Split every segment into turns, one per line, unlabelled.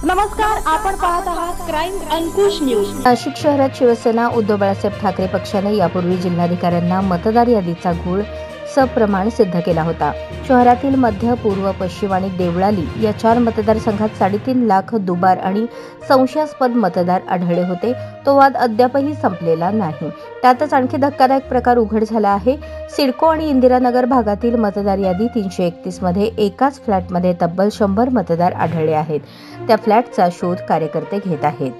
नमस्कार, आपण पाहत आहात क्राईम अंकुश न्यूज।
नाशिक शहरात शिवसेना उद्धव बाळासाहेब ठाकरे पक्षाने यापूर्वी जिल्हाधिकाऱ्यांना मतदार यादीचा घोळ सप्रमाण सिद्ध केला होता। शहरातील मध्य, पूर्व, पश्चिम आणि देवळाली या 4 मतदारसंघात 3.5 लाख दुबार आणि संशयास्पद मतदार आढळले होते। तो वाद अद्यापही संपलेला नाही। त्यातच आणखी धक्कादायक प्रकार उघड झाला आहे। सिडको आणि इंदिरानगर भागातील मतदार यादी 331 मध्ये एकाच फ्लॅटमध्ये तब्बल 100 मतदार आढळले आहेत। त्या फ्लॅटचा शोध कार्यकर्ते घेत आहेत।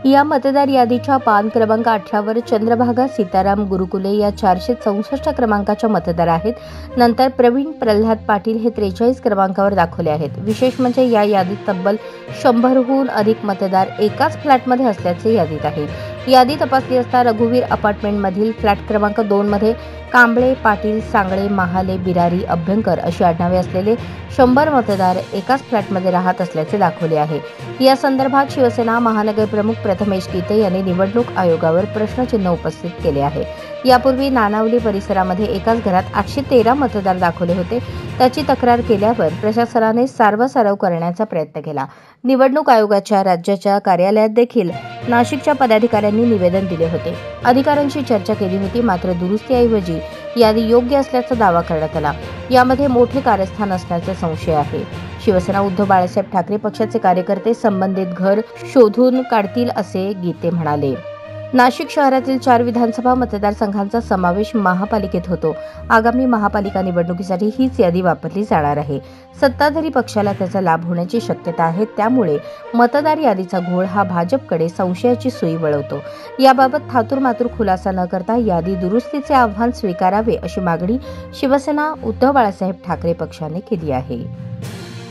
या मतदार यादीच्या पान क्रमांक 18 वर चंद्रभागा सीताराम गुरुकुले या 464 क्रमांकाच्या मतदार आहेत। नंतर प्रवीण प्रल्हाद पाटील हे 43 क्रमांकावर दाखवले आहेत। विशेष म्हणजे या यादीत तब्बल 100हून अधिक मतदार एकाच फ्लॅटमध्ये असल्याचे यादीत आहे। यादी तपासली असता रघुवीर अपार्टमेंटमधील फ्लॅट क्रमांक 2 मध्ये कांबळे, पाटील, सांगळे, महाले, बिरारी, अभ्यंकर अशी आडनावे असलेले 100 मतदार एकाच फ्लॅटमध्ये राहत असल्याचे दाखवले आहे। या संदर्भात शिवसेना महानगर प्रमुख प्रथमेश गीते यांनी निवडणूक आयोगावर प्रश्नचिन्ह उपस्थित केले आहे। यापूर्वी नानावली परिसरामध्ये एकाच घरात 813 मतदार दाखवले होते। त्याची तक्रार केल्यावर प्रशासनाने सारवासारव करण्याचा प्रयत्न केला। निवडणूक आयोगाच्या राज्याच्या कार्यालयात देखील नाशिकच्या पदाधिकाऱ्यांनी निवेदन दिले होते। अधिकाऱ्यांशी चर्चा केली होती, मात्र दुरुस्तीऐवजी यादी योग्य असल्याचा दावा करण्यात आला। यामध्ये मोठे कारस्थान असण्याचा संशय आहे। शिवसेना उद्धव बाळासाहेब ठाकरे पक्षाचे कार्यकर्ते संबंधित घर शोधून काढतील असे गीते म्हणाले। नाशिक शहरातील 4 विधानसभा मतदारसंघांचा समावेश महापालिकेत होतो। आगामी महापालिका निवडणुकीसाठी हीच यादी वापरली जाणार आहे। सत्ताधारी पक्षाला त्याचा लाभ होण्याची शक्यता आहे। त्यामुळे मतदार यादीचा घोळ हा भाजपकडे संशयाची सुई वळवतो। याबाबत थातुरमातुर खुलासा न करता यादी दुरुस्तीचे आव्हान स्वीकारावे अशी मागणी शिवसेना उद्धव बाळासाहेब ठाकरे पक्षाने केली आहे।